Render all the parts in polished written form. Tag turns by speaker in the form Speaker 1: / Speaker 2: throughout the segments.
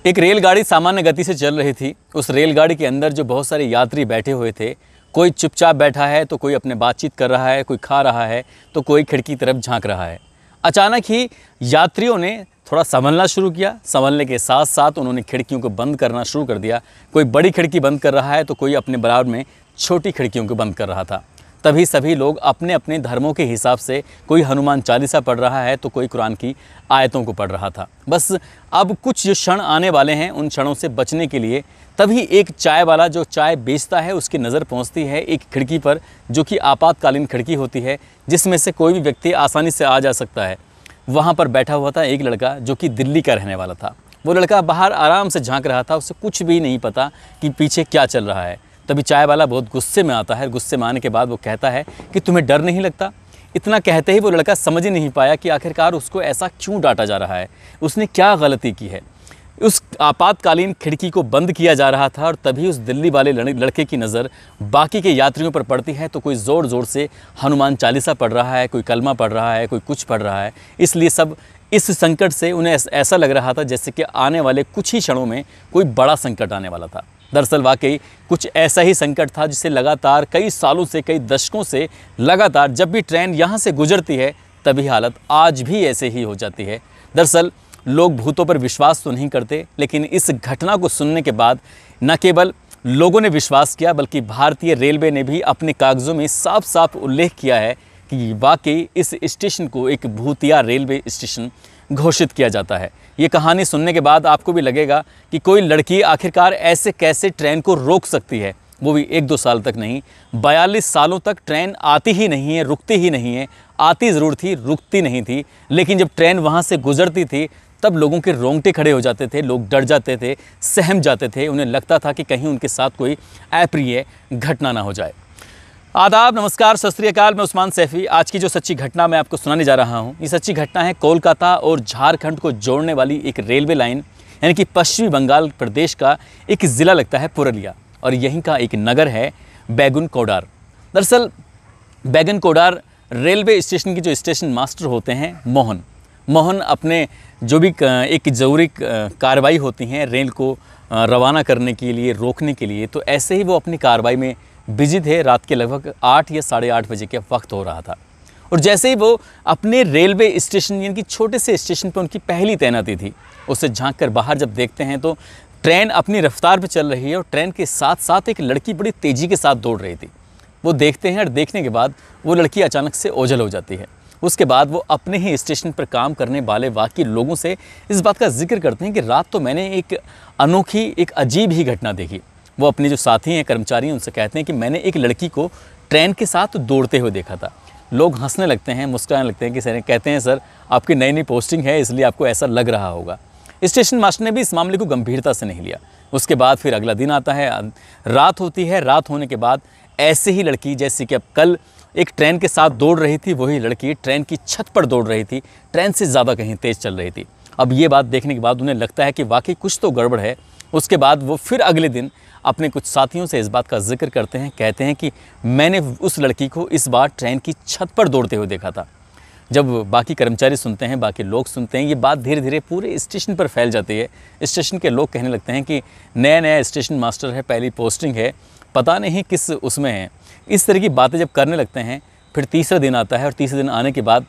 Speaker 1: एक रेलगाड़ी सामान्य गति से चल रही थी। उस रेलगाड़ी के अंदर जो बहुत सारे यात्री बैठे हुए थे, कोई चुपचाप बैठा है तो कोई अपने बातचीत कर रहा है, कोई खा रहा है तो कोई खिड़की की तरफ झांक रहा है। अचानक ही यात्रियों ने थोड़ा संभलना शुरू किया। संभलने के साथ साथ उन्होंने खिड़कियों को बंद करना शुरू कर दिया। कोई बड़ी खिड़की बंद कर रहा है तो कोई अपने बराबर में छोटी खिड़कियों को बंद कर रहा था। तभी सभी लोग अपने अपने धर्मों के हिसाब से, कोई हनुमान चालीसा पढ़ रहा है तो कोई कुरान की आयतों को पढ़ रहा था। बस अब कुछ जो क्षण आने वाले हैं, उन क्षणों से बचने के लिए तभी एक चाय वाला जो चाय बेचता है उसकी नज़र पहुंचती है एक खिड़की पर, जो कि आपातकालीन खिड़की होती है जिसमें से कोई भी व्यक्ति आसानी से आ जा सकता है। वहाँ पर बैठा हुआ था एक लड़का जो कि दिल्ली का रहने वाला था। वो लड़का बाहर आराम से झांक रहा था, उसे कुछ भी नहीं पता कि पीछे क्या चल रहा है। तभी चाय वाला बहुत गुस्से में आता है। गुस्से में आने के बाद वो कहता है कि तुम्हें डर नहीं लगता। इतना कहते ही वो लड़का समझ ही नहीं पाया कि आखिरकार उसको ऐसा क्यों डांटा जा रहा है, उसने क्या गलती की है। उस आपातकालीन खिड़की को बंद किया जा रहा था और तभी उस दिल्ली वाले लड़के की नज़र बाकी के यात्रियों पर पड़ती है तो कोई ज़ोर ज़ोर से हनुमान चालीसा पढ़ रहा है, कोई कलमा पढ़ रहा है, कोई कुछ पढ़ रहा है। इसलिए सब इस संकट से उन्हें ऐसा लग रहा था जैसे कि आने वाले कुछ ही क्षणों में कोई बड़ा संकट आने वाला था। दरअसल वाकई कुछ ऐसा ही संकट था जिसे लगातार कई सालों से, कई दशकों से लगातार जब भी ट्रेन यहाँ से गुजरती है तभी हालत आज भी ऐसे ही हो जाती है। दरअसल लोग भूतों पर विश्वास तो नहीं करते, लेकिन इस घटना को सुनने के बाद न केवल लोगों ने विश्वास किया बल्कि भारतीय रेलवे ने भी अपने कागज़ों में साफ साफ उल्लेख किया है कि वाकई इस स्टेशन को एक भूतिया रेलवे स्टेशन घोषित किया जाता है। ये कहानी सुनने के बाद आपको भी लगेगा कि कोई लड़की आखिरकार ऐसे कैसे ट्रेन को रोक सकती है, वो भी 1-2 साल तक नहीं, 42 सालों तक ट्रेन आती ही नहीं है, रुकती ही नहीं है। आती ज़रूर थी, रुकती नहीं थी, लेकिन जब ट्रेन वहाँ से गुजरती थी तब लोगों के रोंगटे खड़े हो जाते थे, लोग डर जाते थे, सहम जाते थे। उन्हें लगता था कि कहीं उनके साथ कोई अप्रिय घटना ना हो जाए। आदाब, नमस्कार, सत श्री अकाल। मैं उस्मान सैफ़ी। आज की जो सच्ची घटना मैं आपको सुनाने जा रहा हूँ, ये सच्ची घटना है कोलकाता और झारखंड को जोड़ने वाली एक रेलवे लाइन, यानी कि पश्चिमी बंगाल प्रदेश का एक ज़िला लगता है पुरुलिया, और यहीं का एक नगर है बैगुनकोडार। दरअसल बैगुनकोडार रेलवे स्टेशन की जो स्टेशन मास्टर होते हैं मोहन अपने जो भी एक ज़रूरी कार्रवाई होती हैं रेल को रवाना करने के लिए, रोकने के लिए, तो ऐसे ही वो अपनी कार्रवाई में बिजी थे। रात के लगभग 8 या 8:30 बजे के वक्त हो रहा था और जैसे ही वो अपने रेलवे स्टेशन यानी कि छोटे से स्टेशन पर उनकी पहली तैनाती थी, उससे झांक कर बाहर जब देखते हैं तो ट्रेन अपनी रफ्तार पर चल रही है और ट्रेन के साथ साथ एक लड़की बड़ी तेज़ी के साथ दौड़ रही थी। वो देखते हैं और देखने के बाद वो लड़की अचानक से ओझल हो जाती है। उसके बाद वो अपने ही स्टेशन पर काम करने वाले बाकी लोगों से इस बात का जिक्र करते हैं कि रात तो मैंने एक अनोखी, एक अजीब ही घटना देखी। वो अपने जो साथी हैं, कर्मचारी हैं, उनसे कहते हैं कि मैंने एक लड़की को ट्रेन के साथ दौड़ते हुए देखा था। लोग हंसने लगते हैं, मुस्कुराने लगते हैं कि सर, कहते हैं सर आपकी नई नई पोस्टिंग है इसलिए आपको ऐसा लग रहा होगा। स्टेशन मास्टर ने भी इस मामले को गंभीरता से नहीं लिया। उसके बाद फिर अगला दिन आता है, रात होती है। रात होने के बाद ऐसे ही लड़की, जैसे कि अब कल एक ट्रेन के साथ दौड़ रही थी, वही लड़की ट्रेन की छत पर दौड़ रही थी, ट्रेन से ज़्यादा कहीं तेज़ चल रही थी। अब ये बात देखने के बाद उन्हें लगता है कि वाकई कुछ तो गड़बड़ है। उसके बाद वो फिर अगले दिन अपने कुछ साथियों से इस बात का जिक्र करते हैं, कहते हैं कि मैंने उस लड़की को इस बार ट्रेन की छत पर दौड़ते हुए देखा था। जब बाकी कर्मचारी सुनते हैं, बाकी लोग सुनते हैं, ये बात धीरे धीरे पूरे स्टेशन पर फैल जाती है। स्टेशन के लोग कहने लगते हैं कि नया स्टेशन मास्टर है, पहली पोस्टिंग है, पता नहीं किस उसमें है। इस तरह की बातें जब करने लगते हैं, फिर तीसरा दिन आता है और तीसरे दिन आने के बाद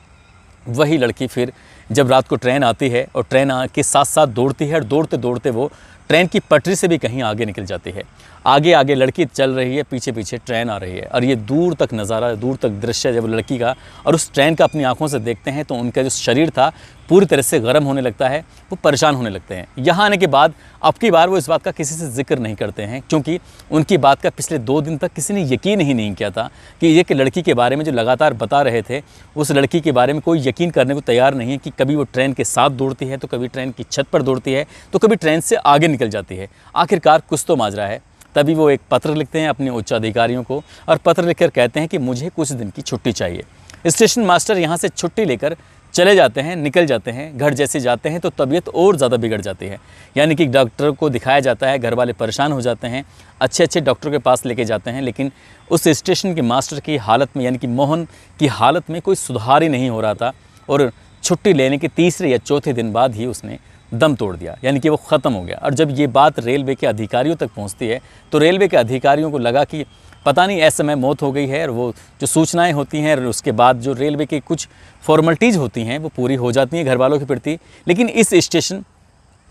Speaker 1: वही लड़की फिर जब रात को ट्रेन आती है और ट्रेन के साथ साथ दौड़ती है और दौड़ते दौड़ते वो ट्रेन की पटरी से भी कहीं आगे निकल जाती है। आगे आगे लड़की चल रही है, पीछे पीछे ट्रेन आ रही है और ये दूर तक नज़ारा, दूर तक दृश्य जब लड़की का और उस ट्रेन का अपनी आंखों से देखते हैं तो उनका जो शरीर था पूरी तरह से गर्म होने लगता है, वो परेशान होने लगते हैं। यहाँ आने के बाद अब की बार वो इस बात का किसी से जिक्र नहीं करते हैं, क्योंकि उनकी बात का पिछले 2 दिन तक किसी ने यकीन ही नहीं किया था कि एक लड़की के बारे में जो लगातार बता रहे थे, उस लड़की के बारे में कोई यकीन करने को तैयार नहीं है कि कभी वो ट्रेन के साथ दौड़ती है, तो कभी ट्रेन की छत पर दौड़ती है, तो कभी ट्रेन से आगे निकल जाती है। आखिरकार कुछ तो माजरा है। तभी वो एक पत्र लिखते हैं अपने उच्च अधिकारियों को और पत्र लिखकर कहते हैं कि मुझे कुछ दिन की छुट्टी चाहिए। स्टेशन मास्टर यहाँ से छुट्टी लेकर चले जाते हैं, निकल जाते हैं। घर जैसे जाते हैं तो तबीयत और ज़्यादा बिगड़ जाती है, यानी कि डॉक्टर को दिखाया जाता है, घर वाले परेशान हो जाते हैं, अच्छे अच्छे डॉक्टर के पास लेके जाते हैं, लेकिन उस स्टेशन के मास्टर की हालत में, यानी कि मोहन की हालत में कोई सुधार ही नहीं हो रहा था। और छुट्टी लेने के तीसरे या चौथे दिन बाद ही उसने दम तोड़ दिया, यानी कि वो ख़त्म हो गया। और जब ये बात रेलवे के अधिकारियों तक पहुंचती है तो रेलवे के अधिकारियों को लगा कि पता नहीं ऐसे समय मौत हो गई है, और वो जो सूचनाएं होती हैं और उसके बाद जो रेलवे की कुछ फॉर्मेलिटीज़ होती हैं वो पूरी हो जाती हैं घर वालों के प्रति। लेकिन इस स्टेशन,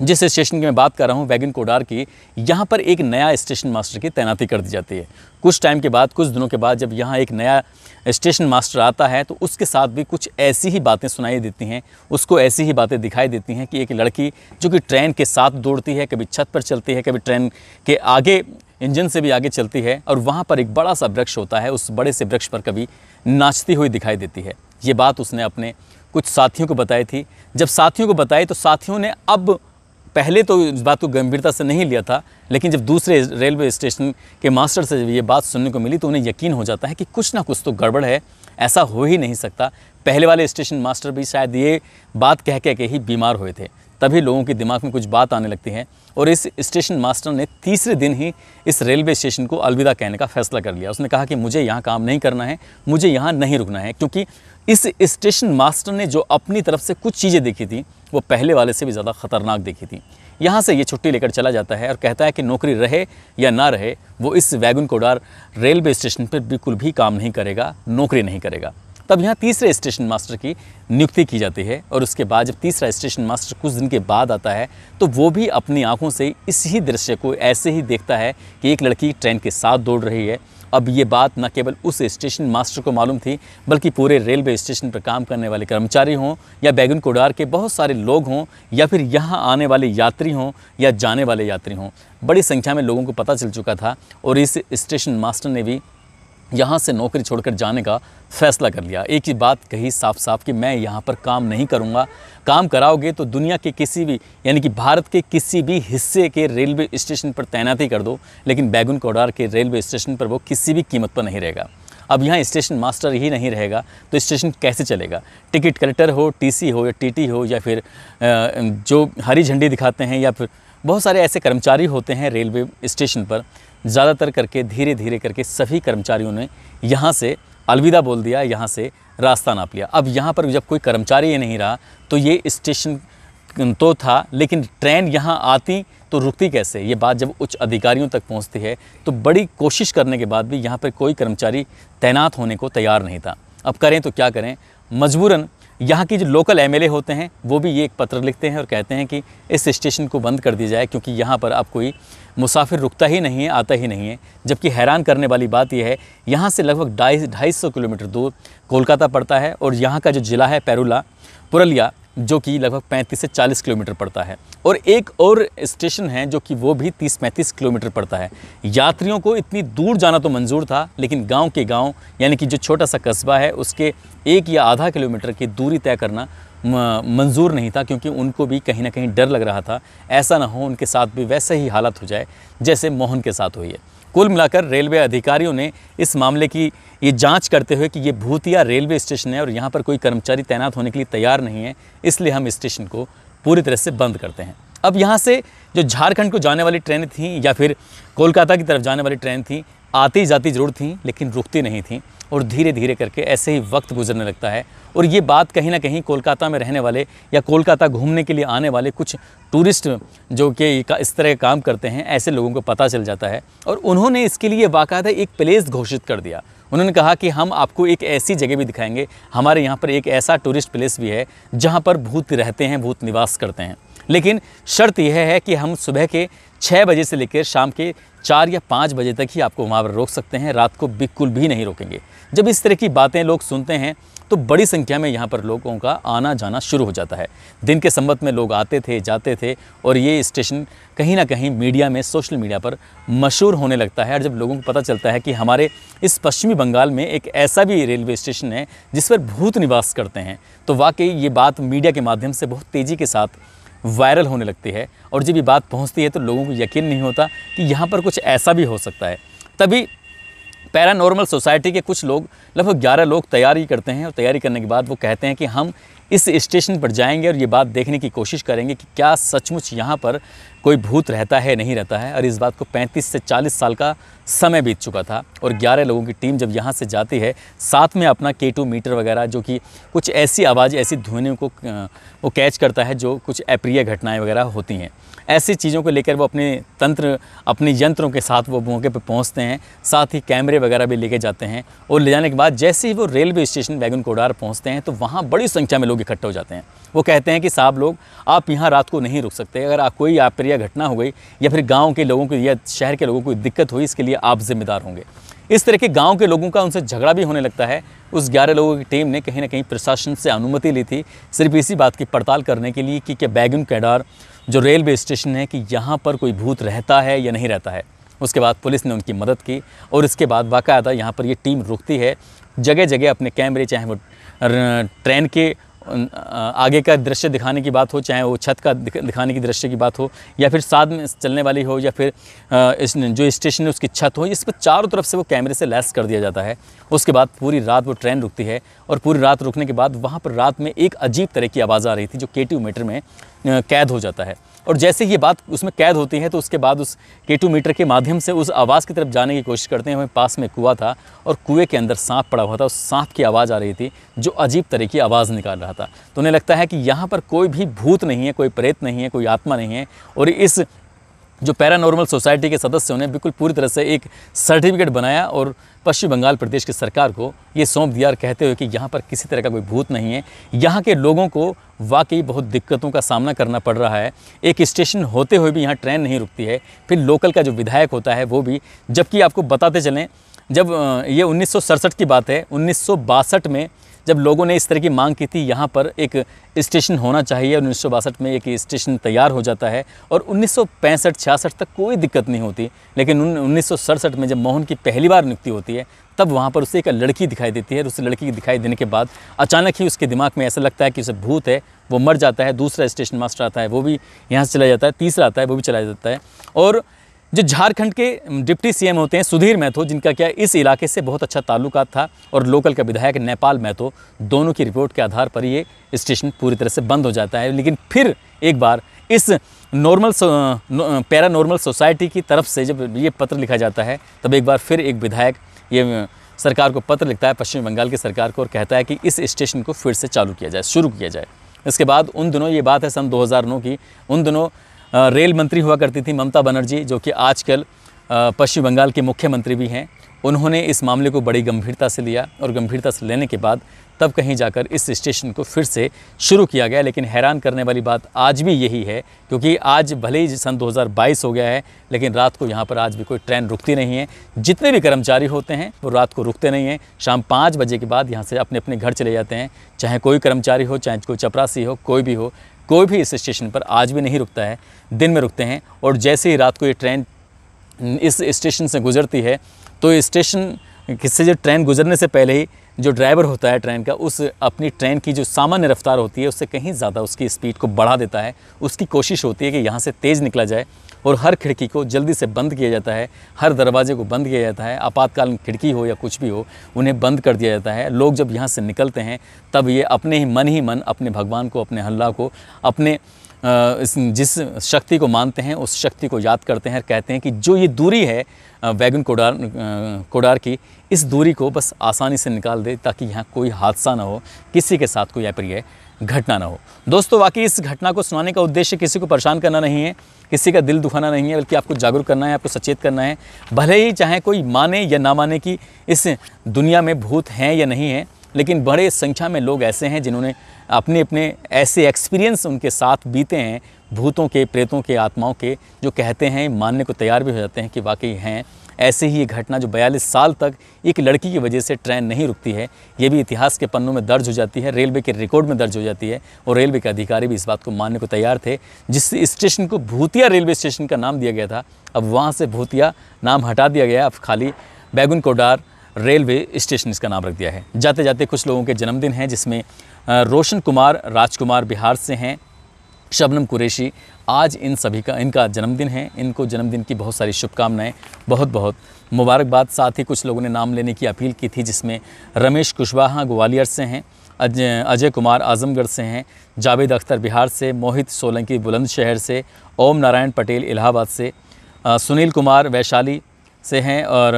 Speaker 1: जिस स्टेशन की मैं बात कर रहा हूँ वैगन कोडार की, यहाँ पर एक नया स्टेशन मास्टर की तैनाती कर दी जाती है। कुछ टाइम के बाद, कुछ दिनों के बाद जब यहाँ एक नया स्टेशन मास्टर आता है तो उसके साथ भी कुछ ऐसी ही बातें सुनाई देती हैं, उसको ऐसी ही बातें दिखाई देती हैं कि एक लड़की जो कि ट्रेन के साथ दौड़ती है, कभी छत पर चलती है, कभी ट्रेन के आगे इंजन से भी आगे चलती है, और वहाँ पर एक बड़ा सा वृक्ष होता है, उस बड़े से वृक्ष पर कभी नाचती हुई दिखाई देती है। ये बात उसने अपने कुछ साथियों को बताई थी। जब साथियों को बताई तो साथियों ने अब पहले तो इस बात को गंभीरता से नहीं लिया था, लेकिन जब दूसरे रेलवे स्टेशन के मास्टर से जब ये बात सुनने को मिली तो उन्हें यकीन हो जाता है कि कुछ ना कुछ तो गड़बड़ है, ऐसा हो ही नहीं सकता। पहले वाले स्टेशन मास्टर भी शायद ये बात कह के ही बीमार हुए थे, तभी लोगों के दिमाग में कुछ बात आने लगती है। और इस स्टेशन मास्टर ने तीसरे दिन ही इस रेलवे स्टेशन को अलविदा कहने का फैसला कर लिया। उसने कहा कि मुझे यहाँ काम नहीं करना है, मुझे यहाँ नहीं रुकना है, क्योंकि इस स्टेशन मास्टर ने जो अपनी तरफ से कुछ चीज़ें देखी थी वो पहले वाले से भी ज़्यादा ख़तरनाक देखी थी। यहाँ से ये छुट्टी लेकर चला जाता है और कहता है कि नौकरी रहे या ना रहे वो इस वैगन कोडार रेलवे स्टेशन पर बिल्कुल भी काम नहीं करेगा, नौकरी नहीं करेगा। तब यहाँ तीसरे स्टेशन मास्टर की नियुक्ति की जाती है, और उसके बाद जब तीसरा स्टेशन मास्टर कुछ दिन के बाद आता है तो वो भी अपनी आंखों से इस ही दृश्य को ऐसे ही देखता है कि एक लड़की ट्रेन के साथ दौड़ रही है। अब ये बात न केवल उस स्टेशन मास्टर को मालूम थी, बल्कि पूरे रेलवे स्टेशन पर काम करने वाले कर्मचारी हों या वैगन कोडार के बहुत सारे लोग हों या फिर यहाँ आने वाले यात्री हों या जाने वाले यात्री हों, बड़ी संख्या में लोगों को पता चल चुका था। और इस स्टेशन मास्टर ने भी यहाँ से नौकरी छोड़कर जाने का फैसला कर लिया। एक ही बात कही साफ साफ कि मैं यहाँ पर काम नहीं करूँगा, काम कराओगे तो दुनिया के किसी भी, यानी कि भारत के किसी भी हिस्से के रेलवे स्टेशन पर तैनाती कर दो, लेकिन वैगन कोडार के रेलवे स्टेशन पर वो किसी भी कीमत पर नहीं रहेगा। अब यहाँ स्टेशन मास्टर ही नहीं रहेगा तो स्टेशन कैसे चलेगा? टिकट कलेक्टर हो, टीसी हो या टीटी हो, या फिर जो हरी झंडी दिखाते हैं, या फिर बहुत सारे ऐसे कर्मचारी होते हैं रेलवे स्टेशन पर, ज़्यादातर करके धीरे धीरे करके सभी कर्मचारियों ने यहाँ से अलविदा बोल दिया, यहाँ से रास्ता नाप लिया। अब यहाँ पर जब कोई कर्मचारी ही नहीं रहा तो ये स्टेशन तो था, लेकिन ट्रेन यहाँ आती तो रुकती कैसे? ये बात जब उच्च अधिकारियों तक पहुँचती है तो बड़ी कोशिश करने के बाद भी यहाँ पर कोई कर्मचारी तैनात होने को तैयार नहीं था। अब करें तो क्या करें? मजबूरन यहाँ की जो लोकल एमएलए होते हैं वो भी ये एक पत्र लिखते हैं और कहते हैं कि इस स्टेशन को बंद कर दिया जाए, क्योंकि यहाँ पर अब कोई मुसाफिर रुकता ही नहीं है, आता ही नहीं है। जबकि हैरान करने वाली बात यह है, यहाँ से लगभग 250 किलोमीटर दूर कोलकाता पड़ता है, और यहाँ का जो ज़िला है पुरुलिया, जो कि लगभग 35 से 40 किलोमीटर पड़ता है। और एक और स्टेशन है जो कि वो भी 30-35 किलोमीटर पड़ता है। यात्रियों को इतनी दूर जाना तो मंजूर था, लेकिन गांव के गांव, यानी कि जो छोटा सा कस्बा है उसके 1 या आधा किलोमीटर की दूरी तय करना मंजूर नहीं था, क्योंकि उनको भी कहीं ना कहीं डर लग रहा था ऐसा ना हो उनके साथ भी वैसे ही हालत हो जाए जैसे मोहन के साथ हुई है। कुल मिलाकर रेलवे अधिकारियों ने इस मामले की ये जांच करते हुए कि ये भूतिया रेलवे स्टेशन है और यहाँ पर कोई कर्मचारी तैनात होने के लिए तैयार नहीं है, इसलिए हम स्टेशन को पूरी तरह से बंद करते हैं। अब यहाँ से जो झारखंड को जाने वाली ट्रेनें थीं या फिर कोलकाता की तरफ जाने वाली ट्रेन थी, आती जाती जरूर थीं लेकिन रुकती नहीं थीं, और धीरे धीरे करके ऐसे ही वक्त गुजरने लगता है। और ये बात कहीं ना कहीं कोलकाता में रहने वाले या कोलकाता घूमने के लिए आने वाले कुछ टूरिस्ट जो कि इस तरह का काम करते हैं, ऐसे लोगों को पता चल जाता है, और उन्होंने इसके लिए बाकायदा एक प्लेस घोषित कर दिया। उन्होंने कहा कि हम आपको एक ऐसी जगह भी दिखाएंगे, हमारे यहाँ पर एक ऐसा टूरिस्ट प्लेस भी है जहाँ पर भूत रहते हैं, भूत निवास करते हैं, लेकिन शर्त यह है कि हम सुबह के 6 बजे से लेकर शाम के 4 या 5 बजे तक ही आपको वहाँ पर रोक सकते हैं, रात को बिल्कुल भी नहीं रोकेंगे। जब इस तरह की बातें लोग सुनते हैं तो बड़ी संख्या में यहाँ पर लोगों का आना जाना शुरू हो जाता है। दिन के संबत में लोग आते थे, जाते थे, और ये स्टेशन कहीं ना कहीं मीडिया में, सोशल मीडिया पर मशहूर होने लगता है। और जब लोगों को पता चलता है कि हमारे इस पश्चिमी बंगाल में एक ऐसा भी रेलवे स्टेशन है जिस पर भूत निवास करते हैं, तो वाकई ये बात मीडिया के माध्यम से बहुत तेज़ी के साथ वायरल होने लगती है। और जब ये बात पहुंचती है तो लोगों को यकीन नहीं होता कि यहाँ पर कुछ ऐसा भी हो सकता है। तभी पैरानॉर्मल सोसाइटी के कुछ लोग, लगभग 11 लोग तैयारी करते हैं, और तैयारी करने के बाद वो कहते हैं कि हम इस स्टेशन पर जाएंगे और ये बात देखने की कोशिश करेंगे कि क्या सचमुच यहाँ पर कोई भूत रहता है नहीं रहता है। और इस बात को 35 से 40 साल का समय बीत चुका था और 11 लोगों की टीम जब यहाँ से जाती है, साथ में अपना K2 मीटर वगैरह, जो कि कुछ ऐसी आवाज़, ऐसी ध्वनियों को वो कैच करता है जो कुछ अप्रिय घटनाएं वगैरह होती हैं, ऐसी चीज़ों को लेकर वो अपने यंत्रों के साथ वो मौके पर पहुँचते हैं। साथ ही कैमरे वगैरह भी लेके जाते हैं और ले जाने के बाद जैसे ही वो रेलवे स्टेशन बैगन कोडार पहुँचते हैं तो वहाँ बड़ी संख्या में लोग इकट्ठे हो जाते हैं। वो कहते हैं कि साहब लोग, आप यहाँ रात को नहीं रुक सकते, अगर कोई अप्रिय घटना हो गई या फिर गांव के लोगों को या शहर के लोगों को दिक्कत हुई, इसके लिए आप जिम्मेदार होंगे। इस तरह के गांव के लोगों का उनसे झगड़ा भी होने लगता है। उस 11 लोगों की टीम ने कहीं ना कहीं प्रशासन से अनुमति ली थी सिर्फ इसी बात की पड़ताल करने के लिए कि क्या बैगन कोडार जो रेलवे स्टेशन है कि यहाँ पर कोई भूत रहता है या नहीं रहता है। उसके बाद पुलिस ने उनकी मदद की और इसके बाद बाकायदा यहाँ पर ये टीम रुकती है, जगह जगह अपने कैमरे, चाहे वो ट्रेन के आगे का दृश्य दिखाने की बात हो, चाहे वो छत का दिखाने की दृश्य की बात हो, या फिर साथ में चलने वाली हो, या फिर जो स्टेशन है उसकी छत हो, इस पर चारों तरफ से वो कैमरे से लैस कर दिया जाता है। उसके बाद पूरी रात वो ट्रेन रुकती है और पूरी रात रुकने के बाद वहाँ पर रात में एक अजीब तरह की आवाज़ आ रही थी जो K2 मीटर में कैद हो जाता है। और जैसे ही ये बात उसमें कैद होती है तो उसके बाद उस K2 मीटर के माध्यम से उस आवाज़ की तरफ जाने की कोशिश करते हैं। हमें पास में कुआं था और कुएं के अंदर सांप पड़ा हुआ था। उस सांप की आवाज़ आ रही थी जो अजीब तरह की आवाज़ निकाल रहा था। तो उन्हें लगता है कि यहाँ पर कोई भी भूत नहीं है, कोई प्रेत नहीं है, कोई आत्मा नहीं है। और इस जो पैरानॉर्मल सोसाइटी के सदस्यों ने बिल्कुल पूरी तरह से एक सर्टिफिकेट बनाया और पश्चिम बंगाल प्रदेश की सरकार को ये सौंप दिया, और कहते हुए कि यहाँ पर किसी तरह का कोई भूत नहीं है। यहाँ के लोगों को वाकई बहुत दिक्कतों का सामना करना पड़ रहा है। एक स्टेशन होते हुए भी यहाँ ट्रेन नहीं रुकती है। फिर लोकल का जो विधायक होता है वो भी, जबकि आपको बताते चलें, जब ये 1967 की बात है, 1962 में जब लोगों ने इस तरह की मांग की थी, यहाँ पर एक स्टेशन होना चाहिए, 1962 में एक स्टेशन तैयार हो जाता है और 1965-66 तक कोई दिक्कत नहीं होती। लेकिन 1967 में जब मोहन की पहली बार नियुक्ति होती है तब वहाँ पर उसे एक लड़की दिखाई देती है। और उस लड़की की दिखाई देने के बाद अचानक ही उसके दिमाग में ऐसा लगता है कि उसे भूत है, वो मर जाता है। दूसरा स्टेशन मास्टर आता है, वो भी यहाँ से चला जाता है। तीसरा आता है, वो भी चला जाता है। और जो झारखंड के डिप्टी सीएम होते हैं सुधीर महतो, जिनका क्या इस इलाके से बहुत अच्छा ताल्लुकात था, और लोकल का विधायक नेपाल महतो, दोनों की रिपोर्ट के आधार पर ये स्टेशन पूरी तरह से बंद हो जाता है। लेकिन फिर एक बार इस पैरानॉर्मल सोसाइटी की तरफ से जब ये पत्र लिखा जाता है, तब एक बार फिर एक विधायक ये सरकार को पत्र लिखता है, पश्चिम बंगाल की सरकार को, और कहता है कि इस स्टेशन को फिर से चालू किया जाए, शुरू किया जाए। इसके बाद उन दिनों, ये बात है सन 2009 की, उन दिनों रेल मंत्री हुआ करती थी ममता बनर्जी, जो कि आजकल पश्चिम बंगाल के मुख्यमंत्री भी हैं। उन्होंने इस मामले को बड़ी गंभीरता से लिया और गंभीरता से लेने के बाद तब कहीं जाकर इस स्टेशन को फिर से शुरू किया गया। लेकिन हैरान करने वाली बात आज भी यही है, क्योंकि आज भले ही सन 2022 हो गया है, लेकिन रात को यहाँ पर आज भी कोई ट्रेन रुकती नहीं है। जितने भी कर्मचारी होते हैं वो रात को रुकते नहीं हैं। शाम 5 बजे के बाद यहाँ से अपने अपने घर चले जाते हैं। चाहे कोई कर्मचारी हो, चाहे कोई चपरासी हो, कोई भी हो, कोई भी इस स्टेशन पर आज भी नहीं रुकता है। दिन में रुकते हैं। और जैसे ही रात को ये ट्रेन इस स्टेशन से गुजरती है तो स्टेशन किससे, जो ट्रेन गुजरने से पहले ही जो ड्राइवर होता है ट्रेन का, उस अपनी ट्रेन की जो सामान्य रफ्तार होती है उससे कहीं ज़्यादा उसकी स्पीड को बढ़ा देता है। उसकी कोशिश होती है कि यहाँ से तेज़ निकला जाए और हर खिड़की को जल्दी से बंद किया जाता है, हर दरवाजे को बंद किया जाता है। आपातकालीन खिड़की हो या कुछ भी हो, उन्हें बंद कर दिया जाता है। लोग जब यहाँ से निकलते हैं तब ये अपने ही मन अपने भगवान को, अपने अल्लाह को, अपने जिस शक्ति को मानते हैं उस शक्ति को याद करते हैं और कहते हैं कि जो ये दूरी है बैगन कोडार की, इस दूरी को बस आसानी से निकाल दे ताकि यहाँ कोई हादसा ना हो, किसी के साथ कोई अप्रिय घटना ना हो। दोस्तों, वाकई इस घटना को सुनाने का उद्देश्य किसी को परेशान करना नहीं है, किसी का दिल दुखाना नहीं है, बल्कि आपको जागरूक करना है, आपको सचेत करना है। भले ही चाहे कोई माने या ना माने कि इस दुनिया में भूत हैं या नहीं हैं, लेकिन बड़े संख्या में लोग ऐसे हैं जिन्होंने अपने ऐसे एक्सपीरियंस उनके साथ बीते हैं, भूतों के, प्रेतों के, आत्माओं के, जो कहते हैं, मानने को तैयार भी हो जाते हैं कि वाकई हैं। ऐसे ही ये घटना जो 42 साल तक एक लड़की की वजह से ट्रेन नहीं रुकती है, ये भी इतिहास के पन्नों में दर्ज हो जाती है, रेलवे के रिकॉर्ड में दर्ज हो जाती है। और रेलवे के अधिकारी भी इस बात को मानने को तैयार थे। जिस स्टेशन को भूतिया रेलवे स्टेशन का नाम दिया गया था, अब वहाँ से भूतिया नाम हटा दिया गया, अब खाली बैगन कोडार रेलवे स्टेशन इसका नाम रख दिया है। जाते जाते कुछ लोगों के जन्मदिन हैं, जिसमें रोशन कुमार राजकुमार बिहार से हैं, शबनम कुरैशी, आज इन सभी का इनका जन्मदिन है। इनको जन्मदिन की बहुत सारी शुभकामनाएं, बहुत बहुत मुबारकबाद। साथ ही कुछ लोगों ने नाम लेने की अपील की थी, जिसमें रमेश कुशवाहा ग्वालियर से हैं, अजय कुमार आजमगढ़ से हैं, जावेद अख्तर बिहार से, मोहित सोलंकी बुलंदशहर से, ओम नारायण पटेल इलाहाबाद से, सुनील कुमार वैशाली से हैं और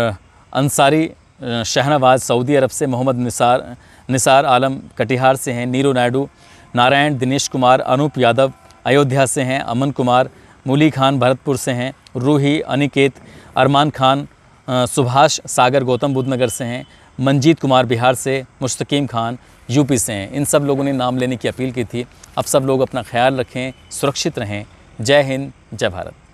Speaker 1: अंसारी शहनवाज सऊदी अरब से, मोहम्मद निसार आलम कटिहार से हैं, नीरू नायडू, नारायण दिनेश कुमार, अनूप यादव अयोध्या से हैं, अमन कुमार, मूली खान भरतपुर से हैं, रूही, अनिकेत, अरमान खान, सुभाष सागर गौतम बुद्ध नगर से हैं, मंजीत कुमार बिहार से, मुस्तकीम खान यूपी से हैं। इन सब लोगों ने नाम लेने की अपील की थी। अब सब लोग अपना ख्याल रखें, सुरक्षित रहें। जय हिंद, जय भारत।